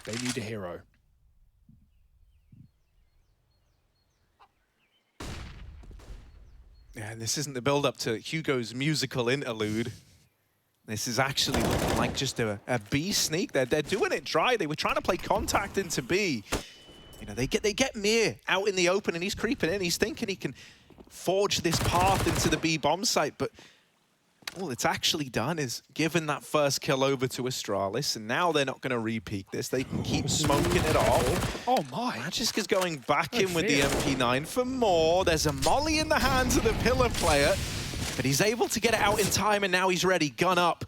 They need a hero. Yeah, and this isn't the build-up to Hugo's musical interlude. This is actually looking like just a B sneak. They're doing it dry. They were trying to play contact into B. They get Mir out in the open, and he's creeping in. He's thinking he can forge this path into the B bomb site, but all it's actually done is given that first kill over to Astralis, and now they're not going to repeat this. They can keep smoking it off. Oh my. Magisk is going back in with the MP9 for more. There's a molly in the hands of the pillar player, but he's able to get it out in time, and now he's ready. Gun up.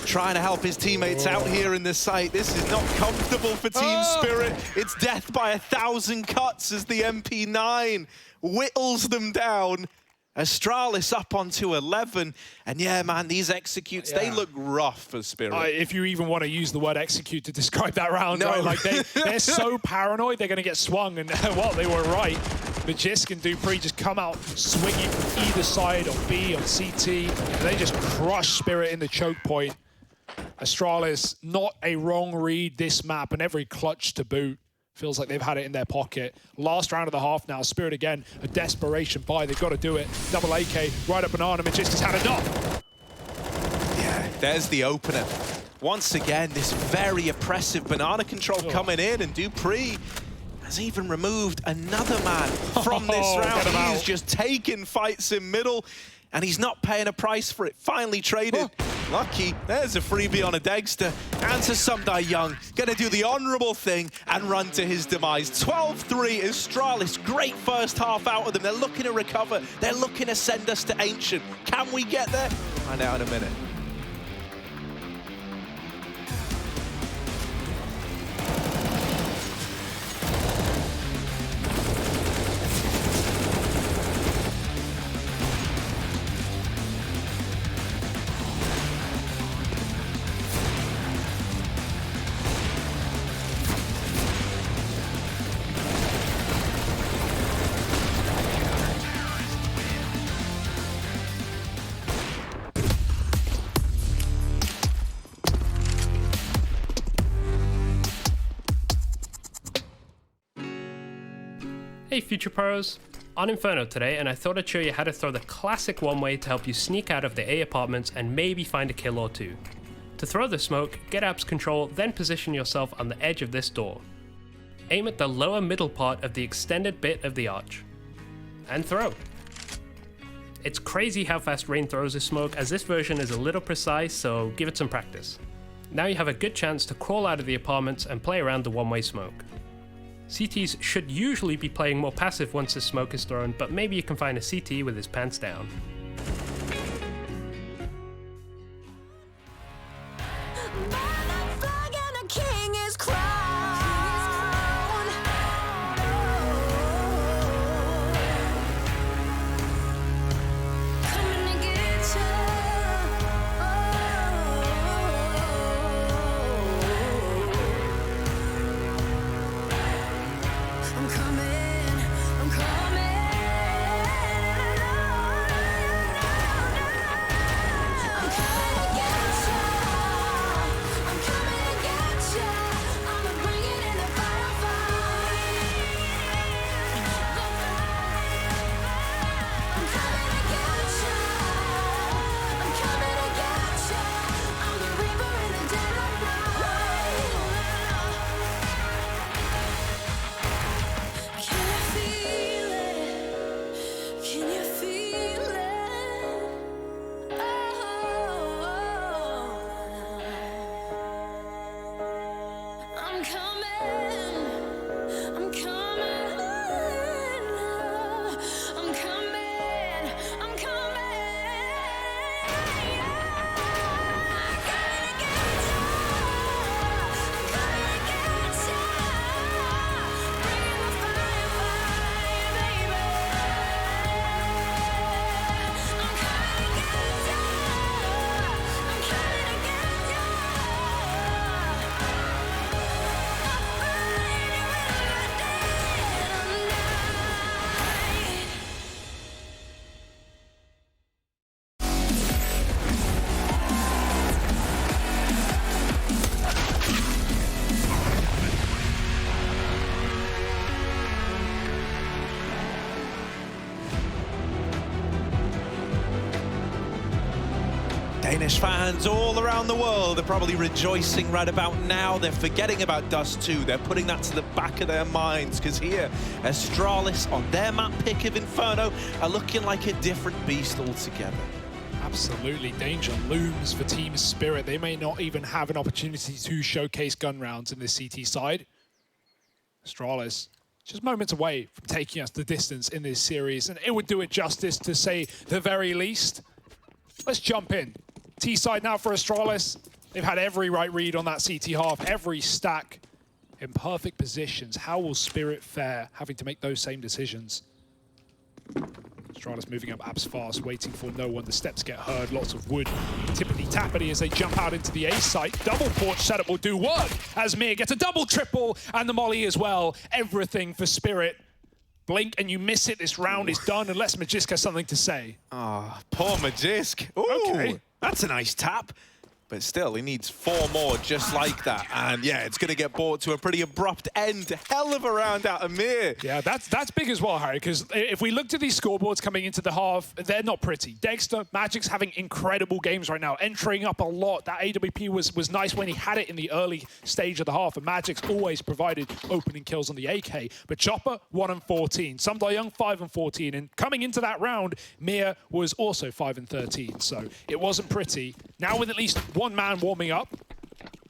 Trying to help his teammates out here in the site. This is not comfortable for Team Spirit. It's death by 1,000 cuts as the MP9 whittles them down. Astralis up onto 11. And yeah, man, these executes, they look rough for Spirit. If you even want to use the word execute to describe that round, right? Like they're so paranoid, they're going to get swung. And well, they were right. Magisk and Dupree just come out swinging from either side on B, on CT. And they just crush Spirit in the choke point. Astralis, not a wrong read this map, and every clutch to boot. Feels like they've had it in their pocket. Last round of the half now. Spirit again, a desperation buy. They've got to do it. Double AK, right up Banana. Magisk has had enough. Yeah, there's the opener. Once again, this very oppressive Banana control coming in, and Dupree has even removed another man from this round. He's just taking fights in middle, and he's not paying a price for it. Finally traded. Lucky, there's a freebie on a Dexter, and to Sumdai Young, gonna do the honorable thing and run to his demise. 12-3, Astralis, great first half out of them. They're looking to recover. They're looking to send us to Ancient. Can we get there? Find out in a minute. Hey Future Pros, on Inferno today, and I thought I'd show you how to throw the classic one-way to help you sneak out of the A apartments and maybe find a kill or two. To throw the smoke, get apps control, then position yourself on the edge of this door. Aim at the lower middle part of the extended bit of the arch. And throw. It's crazy how fast Rain throws his smoke, as this version is a little precise, so give it some practice. Now you have a good chance to crawl out of the apartments and play around the one-way smoke. CTs should usually be playing more passive once the smoke is thrown, but maybe you can find a CT with his pants down. Danish fans all around the world are probably rejoicing right about now. They're forgetting about Dust 2. They're putting that to the back of their minds, because here, Astralis on their map pick of Inferno are looking like a different beast altogether. Absolutely, danger looms for Team Spirit. They may not even have an opportunity to showcase gun rounds in this CT side. Astralis just moments away from taking us the distance in this series, and it would do it justice to say the very least. Let's jump in. T side now for Astralis. They've had every right read on that CT half, every stack in perfect positions. How will Spirit fare having to make those same decisions? Astralis moving up apps fast, waiting for no one. The steps get heard, lots of wood. Typically tappity as they jump out into the A site. Double porch setup will do work as Mir gets a double triple and the molly as well. Everything for Spirit. Blink and you miss it, this round is done unless Magisk has something to say. Ah, poor Magisk. Ooh, Okay. That's a nice tap. But still, he needs 4 more just like that. And yeah, it's going to get brought to a pretty abrupt end. Hell of a round out of Mir. Yeah, that's big as well, Harry, because if we look to these scoreboards coming into the half, they're not pretty. Dexter, Magic's having incredible games right now, entering up a lot. That AWP was nice when he had it in the early stage of the half, and Magic's always provided opening kills on the AK. But Chopper, 1 and 14. Young 5 and 14. And coming into that round, Mir was also 5 and 13. So it wasn't pretty. Now with at least one man warming up,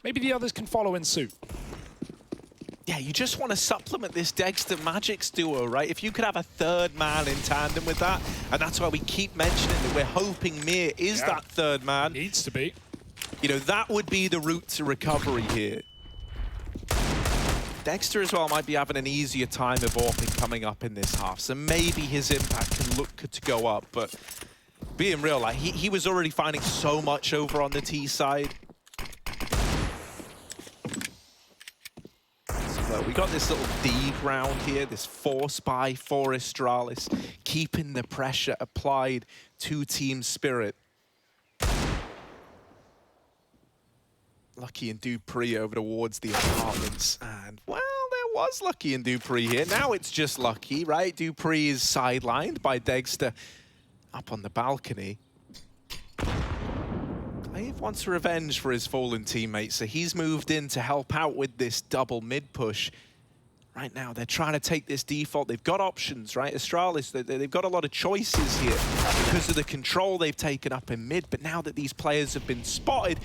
maybe the others can follow in suit. Yeah, you just want to supplement this Dexter Magic's duo, right? If you could have a 3rd man in tandem with that, and that's why we keep mentioning that we're hoping Mir is that 3rd man. Needs to be. You know, that would be the route to recovery here. Dexter as well might be having an easier time of AWPing coming up in this half, so maybe his impact can look to go up, but being real, like he was already finding so much over on the T side. So we got this little D round here, this force buy for Astralis, keeping the pressure applied to Team Spirit. Lucky and Dupree over towards the apartments, and well, there was Lucky and Dupree here. Now it's just Lucky, right? Dupree is sidelined by Dexter up on the balcony. Glaive wants revenge for his fallen teammate, so he's moved in to help out with this double mid push. Right now, they're trying to take this default. They've got options, right? Astralis, they've got a lot of choices here because of the control they've taken up in mid, but now that these players have been spotted,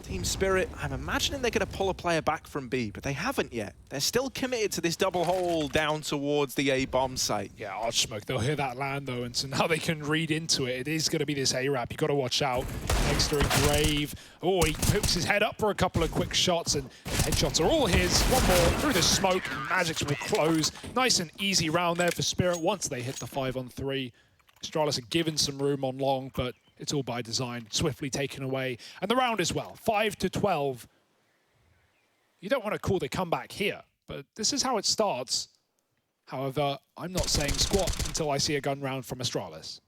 Team Spirit, I'm imagining they're going to pull a player back from B, but they haven't yet. They're still committed to this double hole down towards the A bomb site. Yeah, Arch Smoke, they'll hear that land though, and so now they can read into it. It is going to be this A-Rap. You've got to watch out. Dexter and Grave. Oh, he hooks his head up for a couple of quick shots, and headshots are all his. One more through the smoke, and Magics will close. Nice and easy round there for Spirit once they hit the 5-on-3. Astralis are given some room on long, but it's all by design, swiftly taken away. And the round as well, 5-12. You don't want to call the comeback here, but this is how it starts. However, I'm not saying squat until I see a gun round from Astralis.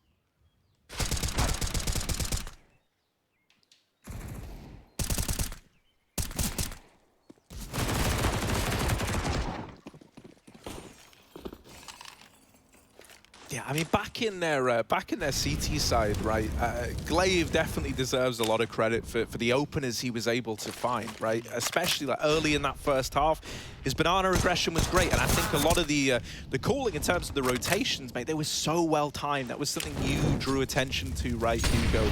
Yeah, I mean, back in their CT side, right? Glaive definitely deserves a lot of credit for the openers he was able to find, right? Especially like early in that first half, his banana aggression was great, and I think a lot of the calling in terms of the rotations, mate, they were so well timed. That was something you drew attention to, right, Hugo,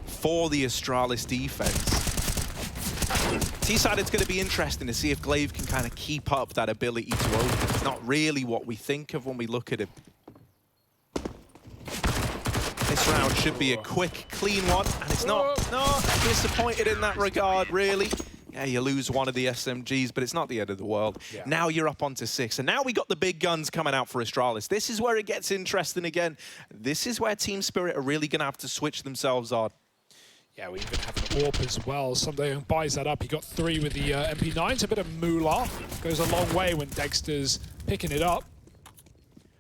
for the Astralis defense. T-side, it's going to be interesting to see if Glaive can kind of keep up that ability to open. It's not really what we think of when we look at him. This round should be a quick, clean one, and it's not disappointed in that regard, really. Yeah, you lose one of the SMGs, but it's not the end of the world. Yeah. Now you're up onto 6, and now we got the big guns coming out for Astralis. This is where it gets interesting again. This is where Team Spirit are really going to have to switch themselves on. Yeah, we even have an AWP as well. Somebody buys that up. He got 3 with the MP9. It's a bit of moolah. Goes a long way when Dexter's picking it up.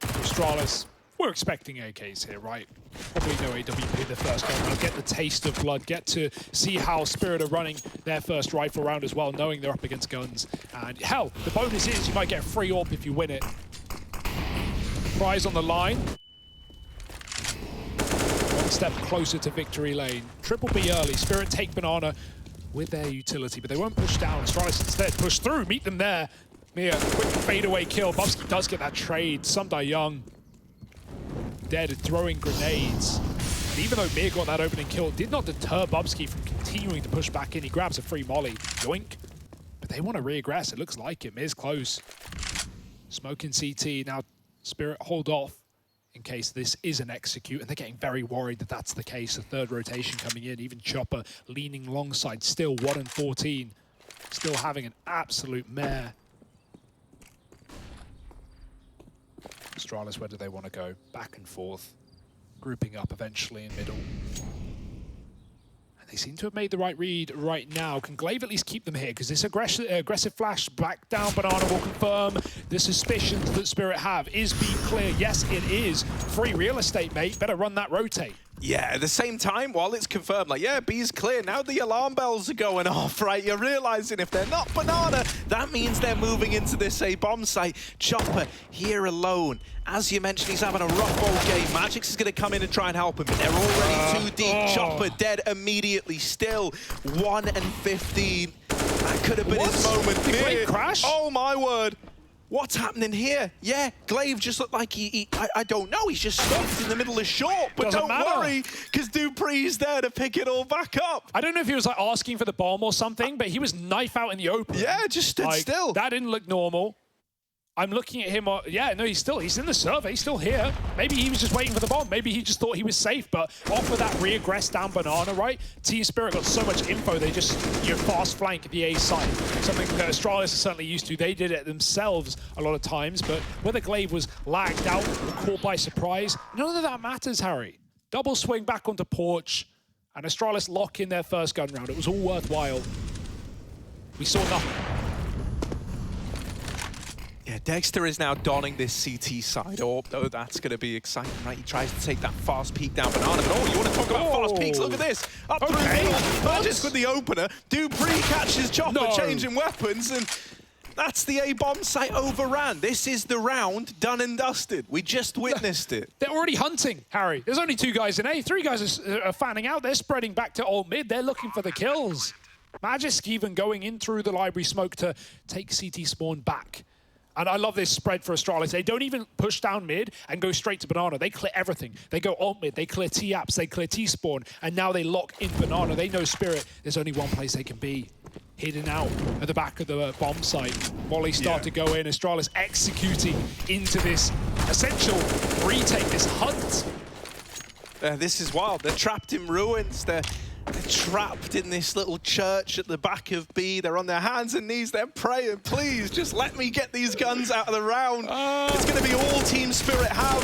Astralis, we're expecting AKs here, right? Probably no AWP the first time. We'll get the taste of blood, get to see how Spirit are running their first rifle round as well, knowing they're up against guns. And hell, the bonus is you might get a free AWP if you win it. Prize on the line. one step closer to victory lane. Triple B early. Spirit take Banana with their utility, but they won't push down. Astralis instead push through, meet them there. Mia, quick fadeaway kill. Bubsky does get that trade. Sumdai Young dead, throwing grenades. And even though Mia got that opening kill, did not deter Bubsky from continuing to push back in. He grabs a free molly. Yoink. But they want to re-aggress. It looks like it. Mia's close. Smoking CT. Now Spirit hold off in case this is an execute, and they're getting very worried that that's the case. The third rotation coming in, even Chopper leaning alongside, still 1-14. Still having an absolute mare. Astralis, where do they want to go? Back and forth, grouping up eventually in middle. And they seem to have made the right read right now. Can Glaive at least keep them here? Because this aggressive flash back down Banana will confirm the suspicions that Spirit have. Is B clear? Yes, it is. Free real estate, mate. Better run that rotate. Yeah, at the same time, while it's confirmed, like, yeah, B's clear, now the alarm bells are going off, right? You're realizing if they're not Banana, that means they're moving into this A bomb site. Chopper here alone. As you mentioned, he's having a rough old game. Magix is going to come in and try and help him, but they're already too deep. Chopper dead immediately. Still 1-15. That could have been his moment. The Glaive crash? Oh my word. What's happening here? Yeah, Glaive just looked like I don't know, he's just stopped in the middle of short, but Doesn't don't matter. worry, because Dupree's there to pick it all back up. I don't know if he was like asking for the bomb or something, but he was knife out in the open. Yeah, just stood like, still. That didn't look normal. I'm looking at him. Yeah, no, he's in the survey. He's still here. Maybe he was just waiting for the bomb. Maybe he just thought he was safe. But off of that reaggress down Banana, right? Team Spirit got so much info. They just fast flank the A side. Something that Astralis is certainly used to. They did it themselves a lot of times. But whether Glaive was lagged out or caught by surprise, none of that matters, Harry. Double swing back onto Porch, and Astralis lock in their first gun round. It was all worthwhile. We saw nothing. Yeah, Dexter is now donning this CT side. Oh, that's going to be exciting, right? He tries to take that fast peek down Banana, but you want to talk about fast peeks? Look at this. Up through the middle. Magic with the opener. Dupree catches Chopper changing weapons, and that's the A-bomb site overran. This is the round done and dusted. We just witnessed it. They're already hunting, Harry. There's only 2 guys in A. 3 guys are fanning out. They're spreading back to all mid. They're looking for the kills. Magisk even going in through the library smoke to take CT spawn back. And I love this spread for Astralis. They don't even push down mid and go straight to Banana. They clear everything. They go alt mid, they clear T-apps, they clear T-spawn, and now they lock in Banana. They know Spirit, there's only one place they can be. Hidden out at the back of the bomb site. Molly start to go in. Astralis executing into this essential retake, this hunt. This is wild. They're trapped in ruins. They're trapped in this little church at the back of B. They're on their hands and knees. They're praying, please, just let me get these guns out of the round. It's going to be all Team Spirit have.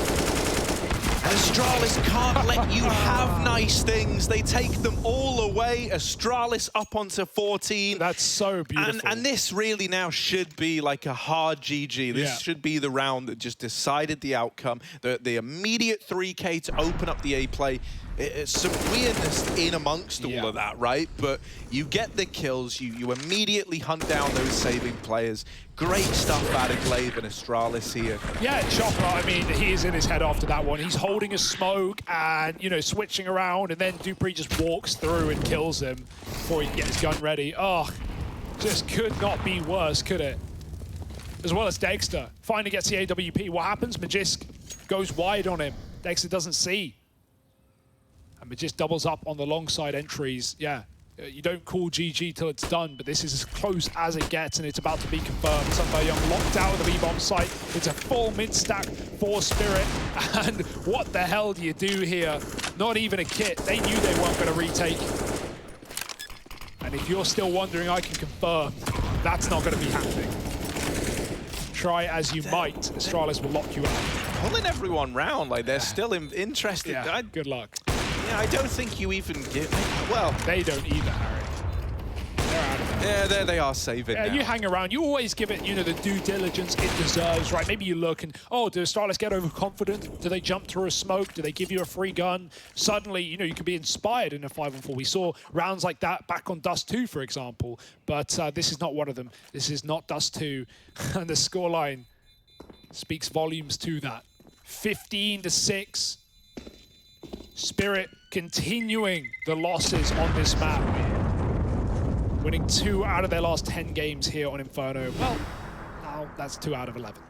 And Astralis can't let you have nice things. They take them all away. Astralis up onto 14. That's so beautiful. And this really now should be like a hard GG. This should be the round that just decided the outcome. The immediate 3K to open up the A play. It's some weirdness in amongst all of that, right? But you get the kills, you immediately hunt down those saving players. Great stuff out of Glaive and Astralis here. Yeah, Chopper, I mean, he is in his head after that one. He's holding a smoke and, switching around, and then Dupree just walks through and kills him before he can get his gun ready. Oh, just could not be worse, could it? As well as Dexter. Finally gets the AWP. What happens? Magisk goes wide on him. Dexter doesn't see. And Magisk doubles up on the long side entries. Yeah, you don't call GG till it's done, but this is as close as it gets, and it's about to be confirmed. Sumdai Young locked out of the B-bomb site. It's a full mid-stack for Spirit. And what the hell do you do here? Not even a kit. They knew they weren't going to retake. And if you're still wondering, I can confirm that's not going to be happening. Try as you might, Astralis will lock you out. Pulling everyone round, like they're still interested. Yeah, good luck. Yeah, I don't think you even give... Well... They don't either, Harry. They're out of it. Yeah, there they are saving now. You hang around. You always give it, the due diligence it deserves, right? Maybe you look and, do Astralis get overconfident? Do they jump through a smoke? Do they give you a free gun? Suddenly, you can be inspired in a 5-on-4. We saw rounds like that back on Dust 2, for example. But this is not one of them. This is not Dust 2. And the scoreline speaks volumes to that. 15-6. Spirit continuing the losses on this map. Winning 2 out of their last 10 games here on Inferno. Well, now that's 2 out of 11.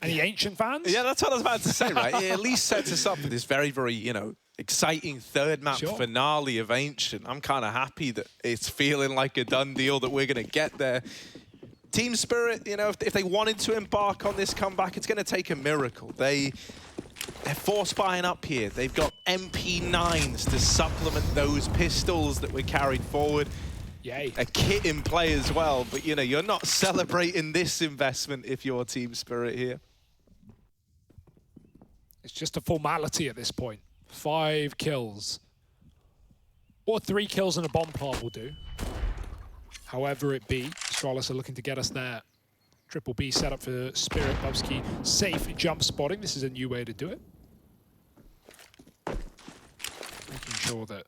Any Ancient fans? Yeah, that's what I was about to say, right? It at least sets us up for this very, very, you know, exciting third map finale of Ancient. I'm kind of happy that it's feeling like a done deal, that we're going to get there. Team Spirit, you know, if they wanted to embark on this comeback, it's going to take a miracle. They're force buying up here. They've got MP9s to supplement those pistols that were carried forward. Yay. A kit in play as well, but you know, you're not celebrating this investment if you're Team Spirit here. It's just a formality at this point. 5 kills. Or 3 kills and a bomb plant will do. However it be, Astralis are looking to get us there. Triple B set up for Spirit. Bubsky safe jump spotting. This is a new way to do it. Making sure that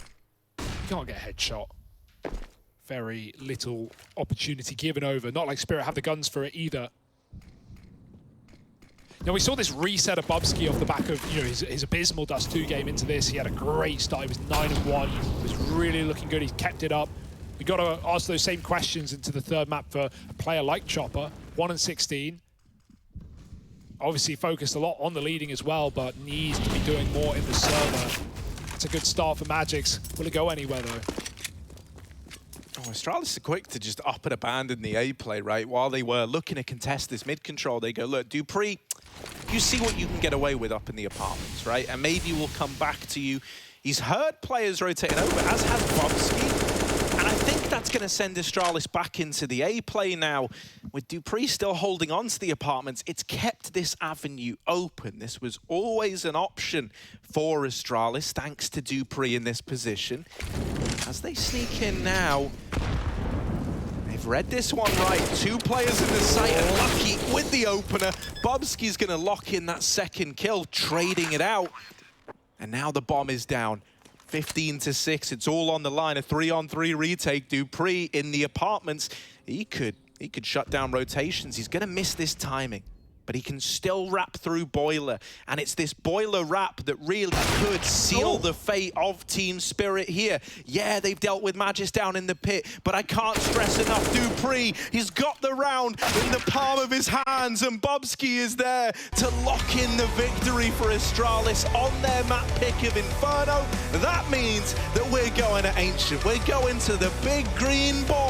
you can't get a headshot. Very little opportunity given over. Not like Spirit have the guns for it either. Now we saw this reset of Bubsky off the back of, you know, his abysmal Dust 2 game into this. He had a great start. He was 9-1. He was really looking good. He kept it up. We got to ask those same questions into the third map for a player like Chopper. 1-16. Obviously focused a lot on the leading as well, but needs to be doing more in the server. It's a good start for Magix. Will it go anywhere though? Oh, Astralis are quick to just up and abandon the A play, right? While they were looking to contest this mid control, they go, look, Dupree, you see what you can get away with up in the apartments, right? And maybe we'll come back to you. He's heard players rotating over, as has Bubsky. And I think that's going to send Astralis back into the A play now. With Dupree still holding on to the apartments, it's kept this avenue open. This was always an option for Astralis, thanks to Dupree in this position. As they sneak in now, they've read this one right. 2 players in the site, and lucky with the opener. Bubsky's going to lock in that second kill, trading it out. And now the bomb is down. 15-6, it's all on the line. A 3-on-3 retake. Dupree in the apartments. He could shut down rotations. He's going to miss this timing, but he can still wrap through Boiler. And it's this Boiler wrap that really could seal the fate of Team Spirit here. Yeah, they've dealt with Magis down in the pit, but I can't stress enough, Dupree, he's got the round in the palm of his hands, and Bubsky is there to lock in the victory for Astralis on their map pick of Inferno. That means that we're going to Ancient. We're going to the big green boy.